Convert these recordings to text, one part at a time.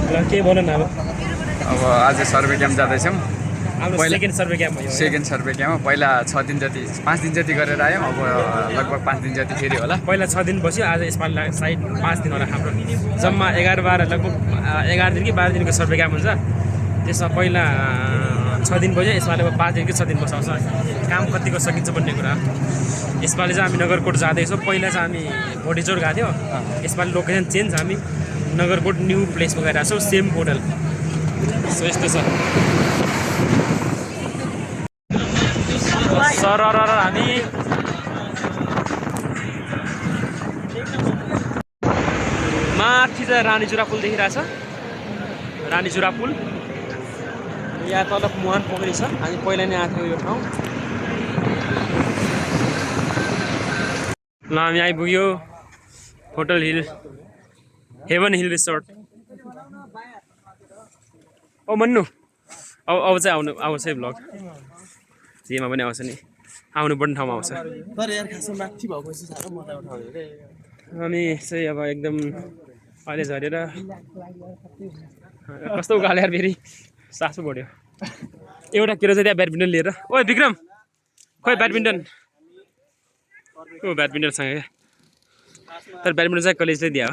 ल के भन न अब आज सर्वे क्याम्प जाँदैछौँ। हाम्रो सेकेन्ड सर्वे क्याम्प हो। सेकेन्ड सर्वे क्याम्प पहिला 6 दिन जति 5 दिन जति गरेर आयौँ। अब लगभग 5 दिन जति फेरि होला। पहिला 6 दिन बस्यो, आज यसपालि सायद 5 दिन होला। हाम्रो जम्मा 11-12 लगभग 11 दिन कि 12 दिनको सर्वे क्याम्प हुन्छ। त्यसमा पहिला 6 दिन बस्यो, यसपालि अब 5 दिन कि 6 दिन बसाउँछ। काम कतिको सकिन्छ भन्ने कुरा। यसपालि चाहिँ हामी नगरकोट जाँदैछौँ। पहिला चाहिँ हामी भोटेचोर गएको थियो, यसपालि लोकेसन चेन्ज, हामी नगरकोट न्यू प्लेसमा गइरहेको छौँ, सेम होटल। सो यस्तो छ सर। हामी माथि चाहिँ रानीचुरा पुल देखिरहेछ। रानीचुरा पुल यहाँ तल मुहान पोखरी छ। हामी पहिला नै आएको थियो यो ठाउँ। ल हामी आइपुग्यो hotel hill, heaven hill resort. ओ मन्नु अब चाहिँ आउँछ है भ्लग, जेमा पनि आउँछ नि, आउनुपर्ने ठाउँमा आउँछ। हामी चाहिँ अब एकदम अहिले झरेर कस्तो उकालो यार, फेरि सासु बढ्यो। एउटा केरो चाहिँ त्यहाँ ब्याडमिन्टन लिएर, ओ विक्रम खोइ ब्याडमिन्टन को ब्याडमिन्टनसँग क्या, तर ब्याडमिन्टन चाहिँ कलेजले दियो।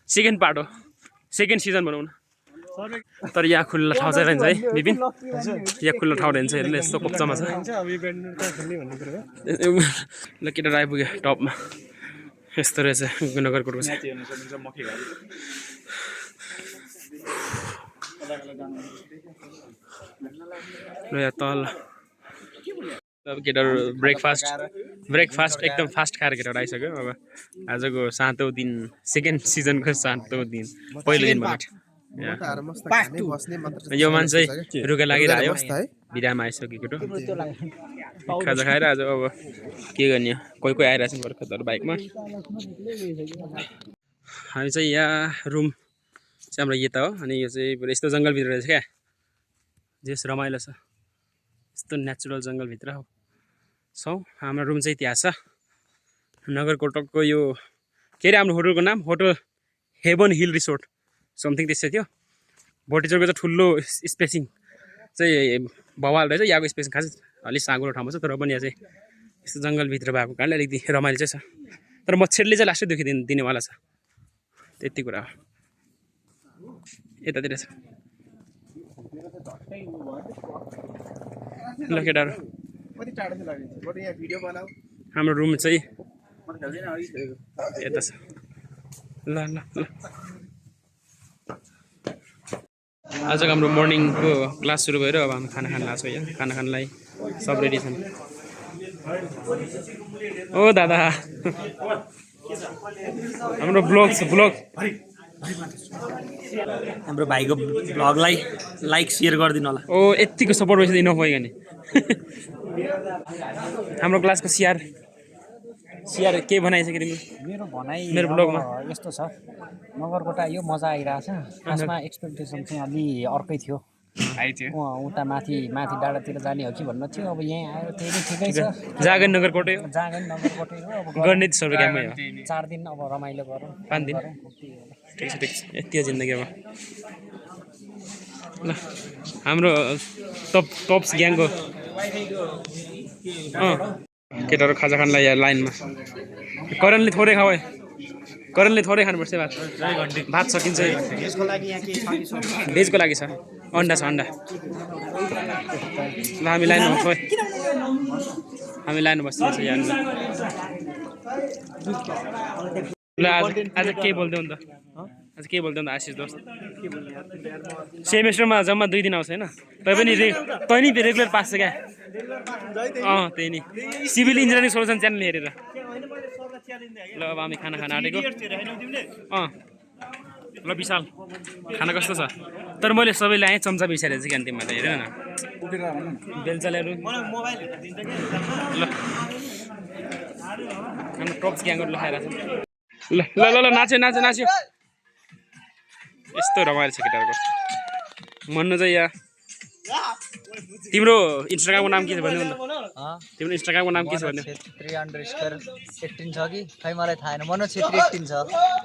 सेकेन्ड पार्ट हो, सेकेन्ड सिजन भनौँ न। तर यहाँ खुल्ला ठाउँ चाहिँ रहन्छ है विपिन, यहाँ खुल्ला ठाउँ रहन्छ। हेर्नु यस्तो कोप्चामा छ। ल केटा आइपुग्यो टपमा, यस्तो रहेछ नगरकोटको चाहिँ। ल यहाँ तल अब केटाहरू ब्रेकफास्ट एकदम फास्ट खाएर केटाहरू आइसक्यो। अब आजको 7औं दिन, सेकेन्ड सिजनको 7औं दिन, पहिलो दिन भयो। यो मान्छे रुगा लागिरह्यो, बिरामा आइसक्यो केटो, खाजा खाएर। आज अब के गर्ने, कोही कोही आइरहेको छ भर्खर बाइकमा। हामी चाहिँ यहाँ रुम चाहिँ हाम्रो यता हो, अनि यो चाहिँ पुरा यस्तो जङ्गलभित्र रहेछ क्या, जेस रमाइलो छ। यस्तो नेचुरल जङ्गलभित्र हो छौँ। हाम्रो रुम चाहिँ त्यहाँ छ नगरकोटको। यो के अरे हाम्रो होटलको नाम, hotel heaven hill resort something त्यस्तै थियो। भोटेचोरको चाहिँ ठुलो स्पेसिङ चाहिँ भवाल रहेछ। यहाँको स्पेसिङ खास अलिक साँगुरो ठाउँमा छ, तर पनि यहाँ चाहिँ यस्तो जङ्गलभित्र भएको कारणले अलिकति रमाइलो चाहिँ छ। तर मच्छरले चाहिँ लास्टै दुखी दिनेवाला छ, त्यति कुरा हो। यतातिर छ ल केटाहरू, हाम्रो रुम चाहिँ यता छ। ल ल ल आजको हाम्रो मर्निङको क्लास सुरु भएर अब हामी खाना खान लाग्छौँ। यहाँ खाना खानलाई सब रेडी छन्। ओ दादा हाम्रो ब्लग हाम्रो भाइको ब्लगलाई लाइक सेयर गरिदिनु होला। ओ यतिको सपोर्ट भइसक्यो, इनफ भयो नि। हाम्रो क्लासको सिआर के बनाइसक्यो तिमीले? मेरो भनाइ मेरो ब्लगमा यस्तो छ, नगरकोट आयो मजा आइरहेछ। खासमा एक्सपेक्टेसन चाहिँ अलि अर्कै थियो, उता माथि डाँडातिर जाने हो कि भन्नु थियो। अब यहाँ आयो त्यही नै ठिकै छ। जागन नगरकोटै हो, अब गर्ने सर्वे क्याम्पमै हो। 4 दिन अब रमाइलो गरौँ, 5 दिन ठिक छ यति हो जिन्दगीमा। ल हाम्रो टप्स ग्याङको केटाहरू खाजा खानलाई यहाँ लाइनमा। करणले थोरै खाऊ है, करणले थोरै खानुपर्छ भात सकिन्छ। भेजको लागि छ, अन्डा छ, अन्डा। ल हामी लाइनमा बस्छौँ है, हामी लाइनमा बस्छौँ यहाँ। ल आज के बोल्दै नि त, आज के बोल्दै नि त आशिष दोस्त? सेमेस्टरमा जम्मा 2 दिन आउँछ होइन? तै पनि रेगुलर पास छ क्या? त्यही नि, सिभिल इन्जिनियरिङ सोल्युसन च्यानल हेरेर। ल अब हामी खाना खान आँटेको। ल विशाल खाना कस्तो छ? तर मैले सबैले आएँ चम्चा बिसारेको चाहिँ क्यान्टिनमा त, हेरेन न बेलचालेहरू। ल हाम्रो टप्स ग्याङहरू खाइरहेको छ। ल ल ल नाच्यो। यस्तो रमाइलो छ केटाहरूको। मन्नु चाहिँ यहाँ तिम्रो इन्स्टाग्रामको नाम के छ भन्नु न तिम्रो इन्स्टाग्रामको नाम के छ भन्नु 3_18 छ कि खै मलाई थाहा छैन मनोज छेत्री 18 छ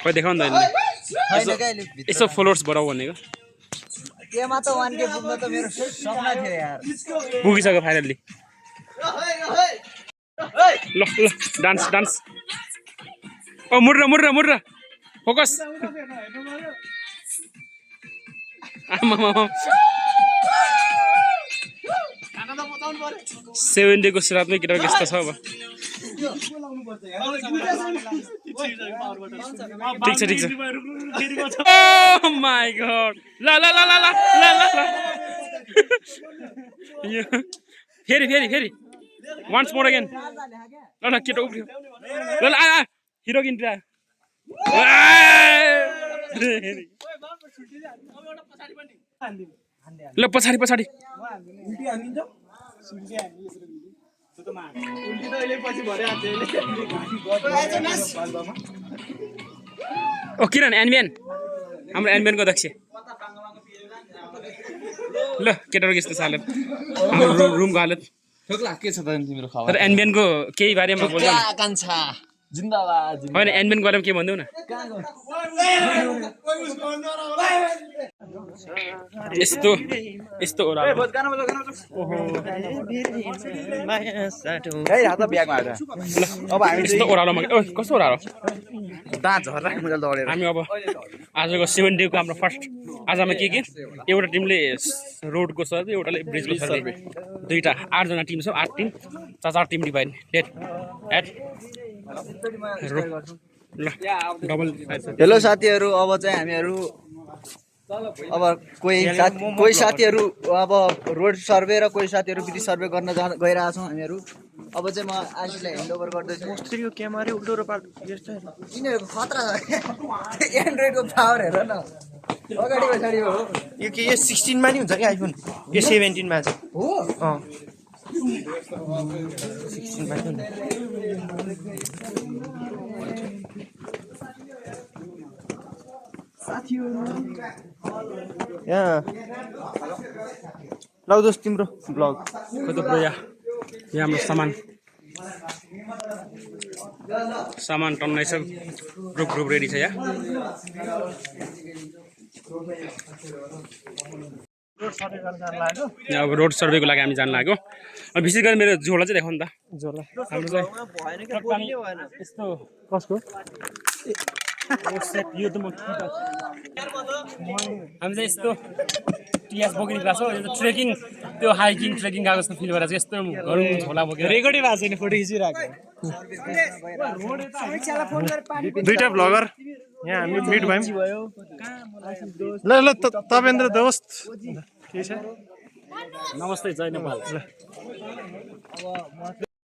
खै देखाउ न त अहिले छैन क्या अहिले यसो फलोवर्स बढाउ भनेको केमा त 1K पुग्न त मेरो सपना थियो यार पुगिसक्यो फाइनल्ली ल ल डान्स ओ मुर्र फोकस आमा 7 डेको सुरुवातमै केटाको यस्तो छ अब ठिक छ ओ माय गॉड ल फेरि once more again ल केटो उफ्रियो ल आ हिरो किन्ट्रा ल पछाडि ओ किरण एनबिएन हाम्रो एनबिएनको दक्ष ल केटाहरूको यस्तो छ हालत हाम्रो रुमको हालत ठोक्ला के छ त तिम्रो खबर तर एनबिएनको केही बारेमा बोल्नु आकांक्षा जिन्दाबाद होइन एनबिएनको बारेमा के भन्दैउ न यस्तो ओह्रालो यस्तो ओह्रालोमा कस्तो ओह्रालो दाँत झर्रा मैले दौडेर हामी अब आजको 7 डेको हाम्रो फर्स्ट आजमा के एउटा टिमले रोडको सर्भे एउटाले ब्रिजको सर्भे दुईटा 8 जना टिम छ 8 टिम 4 टिम डिभाइड एट ल डबल हेलो साथीहरु अब चाहिँ हामीहरु अब कोही साथीहरु अब रोड सर्वे र कोही साथीहरु ब्रिज सर्वे गर्न गइरहेका छौं हामीहरु अब चाहिँ म आशिषलाई ह्यान्डओभर गर्दैछु मोस्टरीको क्यामेरा उल्टो र पाल्टो यस्तो यिनीहरुको खतरा छ एन्ड्रोइडको पावर हेर न अगाडि पछाडि हो यो के यो 16 मा नि हुन्छ के आइफोन यो 17 मा छ हो 16 मा छ यहाँ लौ दोस्त तिम्रो ब्लग कस्तो ब्रो यहाँ हाम्रो सामान टन्नै छ ग्रुप रेडी छ यहाँ अब रोड सर्वेको लागि हामी जान लाग्यो अनि विशेष गरी मेरो झोला चाहिँ देखाउँ नि त झोला हाम्रो चाहिँ यस्तो कसको यो त म हामी चाहिँ यस्तो टिएस बोकिने क्लास हो यो ट्रेकिङ त्यो हाइकिङ ट्रेकिङ गएको जस्तो फिल भएर चाहिँ यस्तो घरौँ झोला बोकेर रेकर्डै भएको छैन फोटो खिचिरहेको दुईटा ब्लगर यहाँ हामी मिट भयौँ ल तपेन्द्र दोस्त के छ नमस्ते जय नेपाल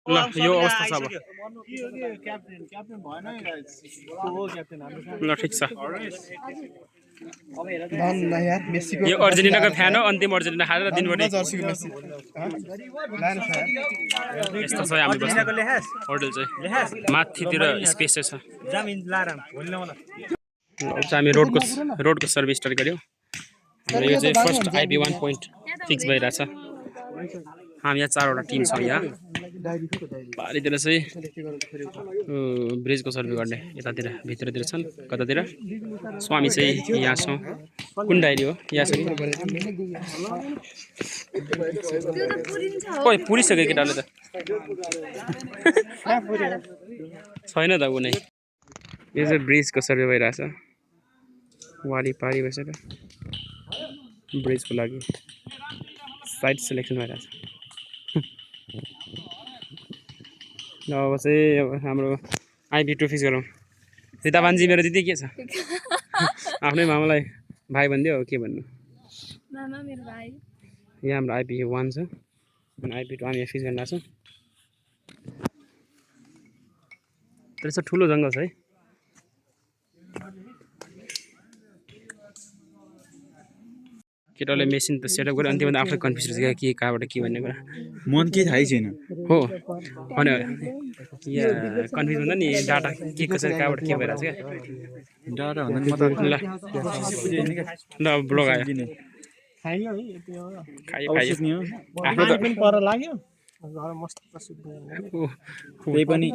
ल यो अवस्था छ अब ल ठिक छ यो अर्जेन्टिनाको फ्यान हो अन्तिम अर्जेन्टिना खाएर दिनभरि यस्तो छ हामी बस्ने होटल चाहिँ माथितिर स्पेस छ हामी रोडको सर्भिस स्टार्ट गऱ्यौँ यो चाहिँ फर्स्ट आइपी 1 पोइन्ट फिक्स भइरहेछ हामी यहाँ 4 वटा टिम छौँ यहाँ पारितिर चाहिँ ब्रिजको सर्भे गर्ने यतातिर भित्रतिर छन् कतातिर स्वामी चाहिँ यहाँ छौँ कुन डायरी हो यहाँ छ कि पुरिसक्यो केटाले त छैन त ऊ नै यो चाहिँ ब्रिजको सर्भे भइरहेछ वारिपारि बसेर ब्रिजको लागि साइट सिलेक्सन भइरहेछ अब चाहिँ अब हाम्रो आइपी 2 फिक्स गरौँ रिता बान्जी मेरो दिदी के छ आफ्नै मामालाई भाइ भनिदियो के भन्नु मामा मेरो भाइ यहाँ हाम्रो आइपी 1 छ अनि आइपी 2 हामी फिक्स गर्न लाग्छौँ तर चाहिँ ठुलो जङ्गल छ है केटाले मेसिन त सेटअप गर्यो अन्तिममा आफै कन्फ्युज हुन्छ के कहाँबाट के भन्ने कुरा मन के थाहै छैन हो अनि यहाँ कन्फ्युज हुन्छ नि डाटा के कसरी कहाँबाट के भइरहेछ क्या डाटा भन्दा म त ल ब्लग आयो खाइयो है यति हो खायो औषध नि हो आफ्नो पानी त पनि पर लाग्यो घर मस्त प्रसिद्ध त्यही पनि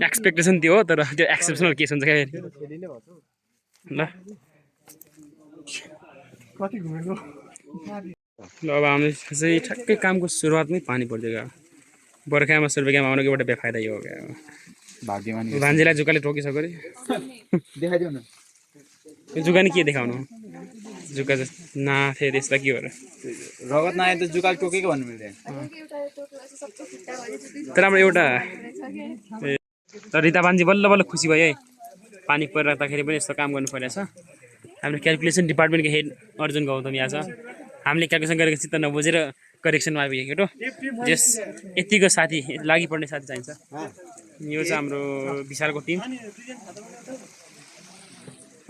एक्सपेक्टेसन त्यो हो तर त्यो एक्सेप्सनल केस हुन्छ क्या ल कति घुमेको ल अब हामी चाहिँ ठ्याक्कै कामको सुरुवातमै पानी परिदियो क्या बर्खामा सुर्खेतमा आउनुको एउटा बेफाइदा यो हो क्या भाग्यमानी भान्जीलाई जुकाले टोकिसक्यो अरे देखाइदिउ न यो जुका नि के देखाउनु जुका चाहिँ नाथे त्यसलाई के हो र रगत नआए त जुकाल टोकेको भन्नु मिल्दैन तर हाम्रो एउटा तर रिता भान्जी बल्ल बल्ल खुसी भयो है पानी परिराख्दाखेरि पनि यस्तो काम गर्नु परिरहेछ हाम्रो क्यालकुलेसन डिपार्टमेन्टको हेड अर्जुन गौतम यहाँ छ हामीले क्यालकुलेसन गरेको चित्त नबुझेर करेक्सनमा आइपुग्यो केटो जस यतिको साथी लागि पर्ने साथी चाहिन्छ यो चाहिँ हाम्रो विशालको टिम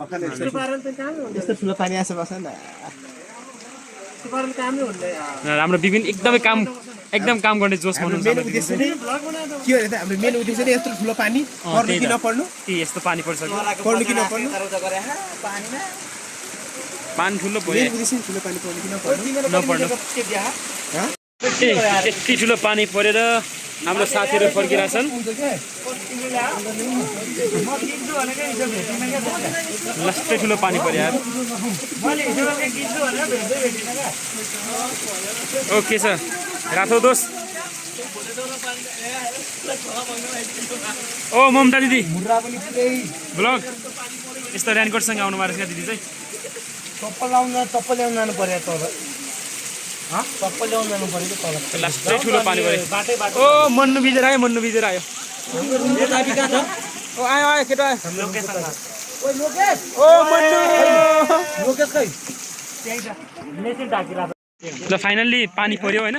यस्तो ठुलो पानी आएको बस न हाम्रो विभिन्न एकदम काम गर्ने जोस के हो त हाम्रो मेन उद्देश्य नै यस्तो ठुलो पानी पर्नु कि नपर्नु यस्तो पानी पर्छ पर्नु कि नपर्नु पानी ठुलो भयो उद्देश्य ठुलो पानी पर्नु कि नपर्नु यति ठुलो पानी परेर हाम्रो साथीहरू फर्किरहेछन् लास्टै ठुलो पानी पर्यो ओके सर रातो दोष ओ ममता दिदी ब्लग यस्तो ऱ्यानकोटसँग आउनु भएको छ दिदी चाहिँ चप्पल ल्याउनु जानु पर्यो तर चप्पल ल्याउनु जानु पर्यो तल लास्टै ठुलो पानी पर्यो ओ मन्नु भिजेर आयो ओ आयो केटा आयो ओ मन्नु ल फाइनल्ली पानी पर्यो होइन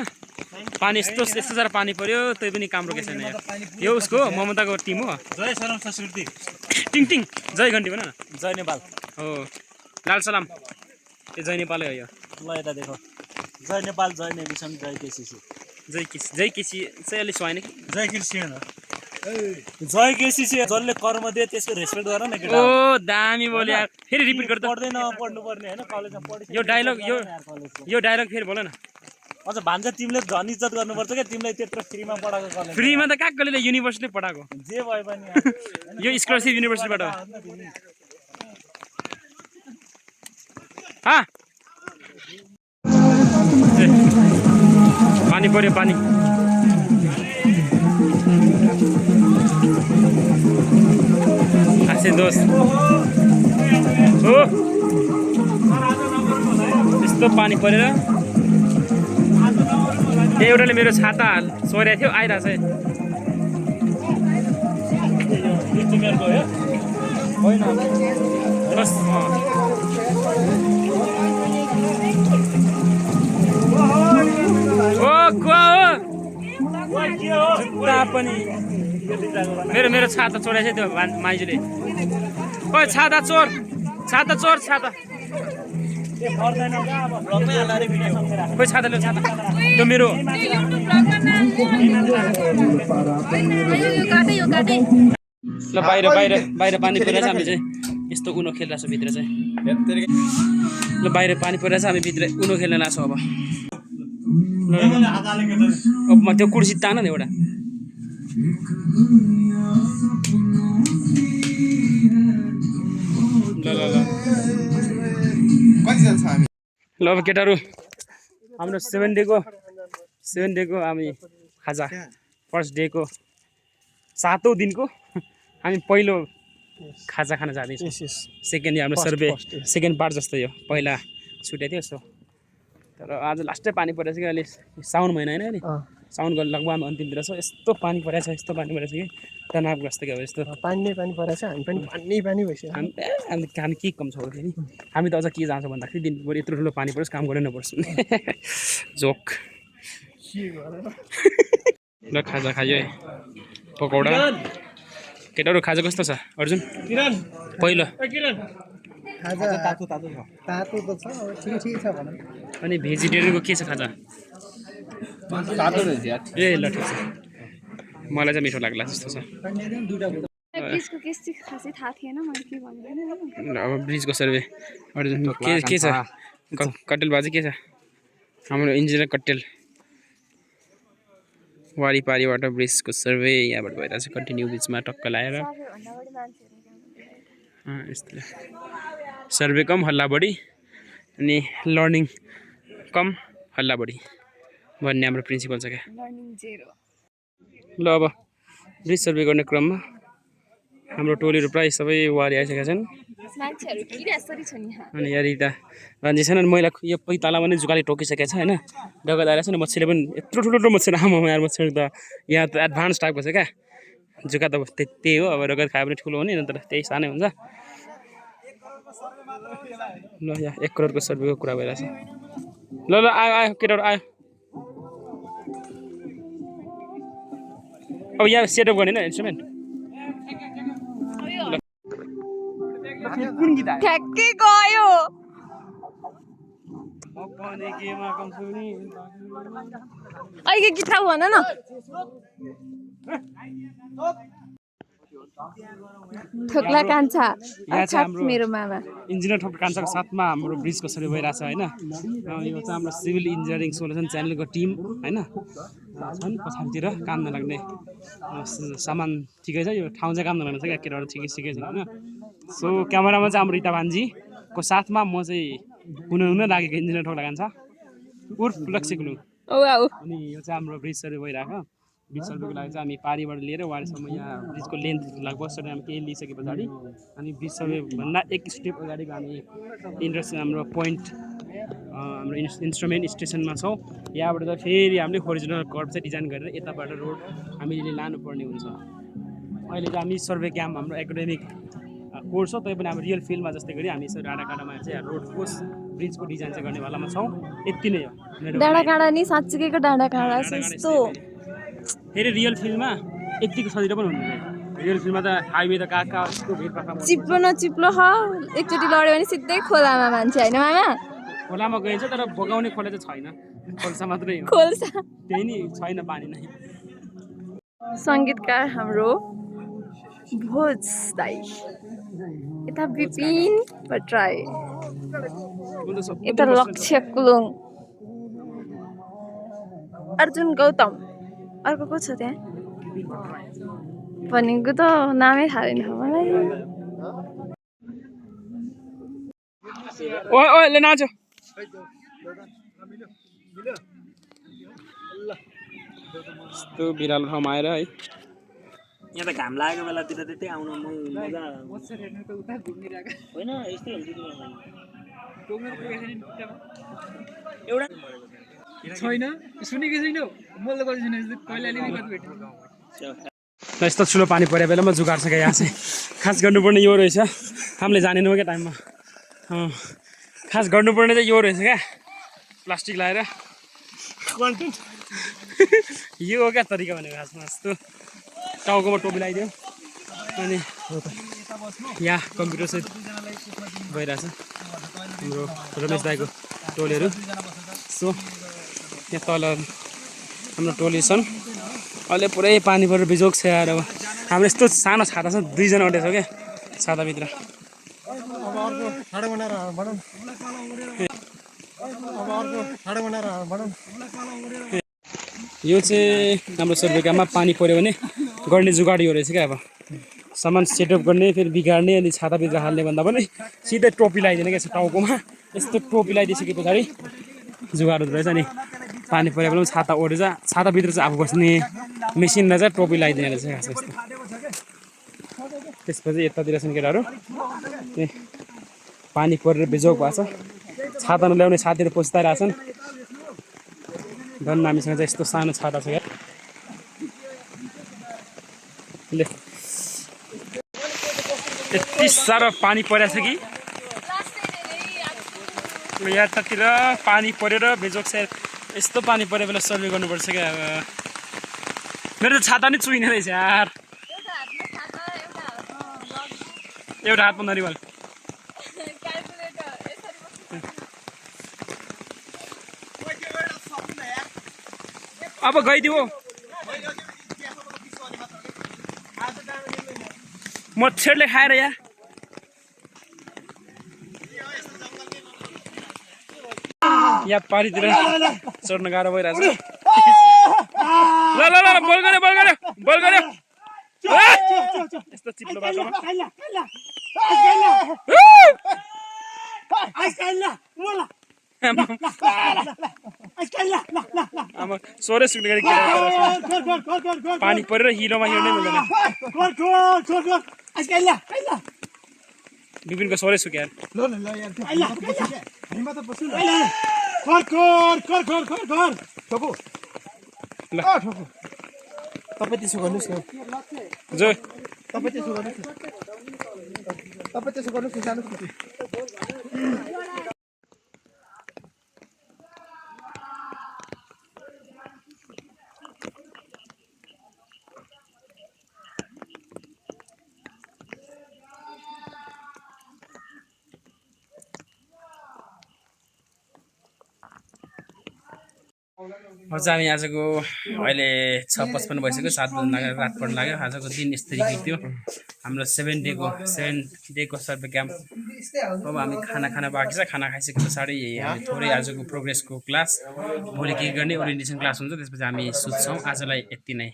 पानी यस्तो साह्रो पानी पर्यो त्यही पनि काम रोकेको छैन यो उसको ममताको टिम हो जय सरम संस्कृति टिङ टिङ जय घन्टी भन न जय नेपाल हो लाल सलाम यो जय नेपालै हो यो ल यता देखो जय नेपाल जय नेविसन जय केसीसी जय केसी चाहिँ अलिक सुहाएन कि जय क्रिस्चियन जय केसीसी जसले कर्म दिए त्यसको रेस्पेक्ट गर न केटा ओ दामी बोल्यो यार फेरि रिपिट गर्दा पढ्दैन पढ्नु पर्ने हैन कलेजमा पढि यो डायलग फेरि बोल न अझ भान्जा तिमीले झन् इज्जत गर्नुपर्छ क्या तिमीलाई त्यत्रो फ्रीमा पढाएको कलेज फ्रीमा त काकले युनिभर्सिटी पढाएको जे भए पनि यो स्कलरसिप युनिभर्सिटीबाट हा पानी पर्यो पानी आसे दोस्त हो यस्तो पानी परेर एउटाले मेरो छाता सोरेको थियो आइरहेछ है बस जुत्ता पनि मेरो छाता चोरेको थियो त्यो माइजूले ओ छाता चोर खोइ छाता ल्याउ छाता त्यो मेरो ल बाहिर पानी परिरहेछ हामी चाहिँ यस्तो उनो खेलिरहेछौँ भित्र चाहिँ ल बाहिर पानी परिरहेछ हामी भित्र उनो खेल्न लाग्छौँ अब म त्यो कुर्सी तान न एउटा ल अब केटाहरू हाम्रो 7 डेको हामी खाजा फर्स्ट डेको 7औं दिनको हामी पहिलो खाजा खान जाँदैछौँ सेकेन्ड हाम्रो सर्वे सेकेन्ड पार्ट जस्तो यो पहिला छुटेको थियो सो तर आज लास्टै पानी परेछ कि अहिले साउन महिना होइन नि साउनको लगभग हामी अन्तिमतिर छ यस्तो पानी परेछ कि तनावग्रस्त क्या यस्तो पानी परेछ हामी पनि पानी भइसक्यो हामी के कम छ फेरि हामी त अझ के जान्छौँ भन्दाखेरि दिनभरि यत्रो ठुलो पानी परोस् काम गरेर नपर्छ जोक ल खाजा खायो है पकौडा केटाहरू खाजा कस्तो छ अर्जुन पहिलो तातो त छ ठिकै छ भनौँ अनि भेजिटेरियनको के छ खाजा ए ल ठिक छ मलाई चाहिँ मिठो लाग्ला जस्तो छ ब्रिजको केस चाहिँ खासै थाहा थिएन मैले के भन्दैन अब ब्रिजको सर्वे अर्जुन के छ कटेल बाजे के छ हाम्रो इन्जिनियर कटेल वारिपारीबाट ब्रिजको सर्वे यहाँबाट भइरहेछ कन्टिन्यू बिचमा टक्क लाएर यस्तो सर्वे कम हल्ला बढी अनि लर्निङ कम हल्ला बढी भन्ने हाम्रो प्रिन्सिपल छ क्या ल अब ब्रिज सर्वे गर्ने क्रममा हाम्रो टोलीहरू प्रायः सबै वारी आइसकेका छन् अनि यता मान्छे छैन मैला यो पैतालामा नै जुकाले टोकिसकेको छ होइन डगत आएर छ नि मच्छरले पनि यत्रो ठुलो मच्छर आमामा यार मच्छर त यहाँ त एडभान्स टाइपको छ क्या जुका त त्यही हो अब रगत खायो भने ठुलो हो नि तर त्यही सानै हुन्छ ल यहाँ 1 करोडको सर्वेको कुरा भइरहेछ ल आयो केटाहरू आयो अब यहाँ सेटअप गर्ने होइन इन्स्ट्रुमेन्ट ठ्याक्कै गयो अहिले गीत गाऊ भन न ठोक्ला कान्छा अर्थात् मेरो मामा इन्जिनियर ठोक्ला कान्छाको साथमा हाम्रो ब्रिजको सर्वे भइरहेछ होइन यो चाहिँ हाम्रो सिभिल इन्जिनियरिङ सोल्युसन च्यानलको टिम होइन छन् पछाडितिर काम नलाग्ने सामान ठिकै छ यो ठाउँ चाहिँ काम नलाग्ने छ क्या केटाहरू ठिकै छ होइन सो क्यामेरामा चाहिँ हाम्रो रिता भान्जीको साथमा म चाहिँ हुन लागेको इन्जिनियर ठोक्ला कान्छा उर्फ लक्ष्य गुलुङ अनि यो चाहिँ हाम्रो ब्रिज सर्वे भइरहेको ब्रिज सर्वेको लागि चाहिँ हामी पारीबाट लिएर वारीसम्म यहाँ ब्रिजको लेन्थ लगभग सर्वे हामी केही लिइसके पछाडि अनि ब्रिज सर्वेभन्दा 1 स्टेप अगाडिको हामी हाम्रो पोइन्ट हाम्रो इन्स्ट्रुमेन्ट स्टेसनमा छौँ यहाँबाट चाहिँ फेरि हामीले ओरिजिनल कर्भ चाहिँ डिजाइन गरेर यताबाट रोड हामीले लानुपर्ने हुन्छ अहिले चाहिँ हामी सर्वे क्याम्प हाम्रो एकाडेमिक कोर्स हो तै पनि हाम्रो रियल फिल्डमा जस्तै गरी हामी यसरी डाँडाकाँडामा चाहिँ रोडको ब्रिजको डिजाइन चाहिँ गर्ने वालामा छौँ यति नै हो डाँडाकाँडा नि साँच्चीकैको डाँडाकाँडा जस्तो फेरि रियल फिल्डमा यतिको सजिलो पनि हुँदैन रियल फिल्डमा त हाइवे त कहाँ कहाँ यस्तो भिडभाडमा चिप्लो न चिप्लो एकचोटि लड्यो भने सिधै खोलामा मान्छे होइन मामा खोलामा गइन्छ तर बगाउने खोला चाहिँ छैन खोल्सा मात्रै हो खोल्सा त्यही नि छैन पानी नै सङ्गीतकार हाम्रो भोज दाइ यता विपिन भट्टराई यता लक्ष्य कुलुङ अर्जुन गौतम अर्को को छ त्यहाँ भनेको त नामै थाहा छैन मलाई ओए ले नाचो यस्तो बिरालो ठाउँमा आएर है यहाँ त घाम लागेको बेलातिर त्यतै आउनु मजा होइन यस्तै एउटा छैन सुनेको छैन मैले कति सुनेको पहिलाले नि कति भेट्यो यस्तो ठुलो पानी परे बेलामा जुगाड छ क्या यहाँ चाहिँ खास गर्नुपर्ने यो रहेछ हामीले जानेनौँ क्या टाइममा खास गर्नुपर्ने चाहिँ यो रहेछ क्या प्लास्टिक लगाएर यो हो क्या तरिका भनेको खासमा यस्तो टाउकोमा टोपी लगाइदियो अनि यहाँ कम्प्युटर चाहिँ भइरहेछ हाम्रो रमेश दाईको टोलीहरू सो यहाँ तल हाम्रो टोली छन् अहिले पुरै पानी परेर बिजोग छ यार अब हाम्रो यस्तो सानो छाता छ 2 जना उठेको छ क्या छाताभित्र यो चाहिँ हाम्रो सर्वेकामा पानी पऱ्यो भने गर्ने जुगाड यो रहेछ क्या अब सामान सेटअप गर्ने फेरि बिगार्ने अनि छाताभित्र हाल्ने भन्दा पनि सिधै टोपी लगाइदिने क्या टाउकोमा यस्तो टोपी लगाइदिइसके पछाडि जुगाड हुँदो रहेछ अनि पानी पऱ्यो भने छाता ओढेर छाताभित्र चाहिँ आफू बस्ने मेसिनलाई चाहिँ टोपी लगाइदिने रहेछ खास यस्तो त्यसपछि यतातिर छन् केटाहरू पानी परेर बिजोग भएको छ छाता नल्याउने साथीहरू पस्ताइरहेछन् धन हामीसँग चाहिँ यस्तो सानो छाता छ क्या यति साह्रो पानी परेछ कि यतातिर पानी परेर बेजोग छ यस्तो पानी परे बेला सर्वे गर्नुपर्छ क्या मेरो त छाता नै चुइने रहेछ यार एउटा हातमा नरिवल अब गइदियो मच्छरले खाएर यार यहाँ पारीतिर चढ्न गाह्रो भइरहेछ ल ल ल बल गर्यो यस्तो चिप्लो बाटोमा आमा सोरे सुक्ने गरी पानी परेर हिलोमा हिँड्नै मिल्दैन विपिनको सोरे सुक्यो तपाईँ त्यसो गर्नुहोस् न जो तपाईँ त्यसो गर्नुहोस् न जानुहोस् न हामी आजको अहिले 6:55 भइसक्यो 7 बजी लाग्यो रात पर्न लाग्यो आजको दिन यसरी बित्यो हाम्रो 7 डेको सर्वे क्याम्प अब हामी खाना बाँकी छ खाना खाइसके पछाडि हामी थोरै आजको प्रोग्रेसको क्लास भोलि के गर्ने ओरिएन्टेसन क्लास हुन्छ त्यसपछि हामी सुत्छौँ आजलाई यति नै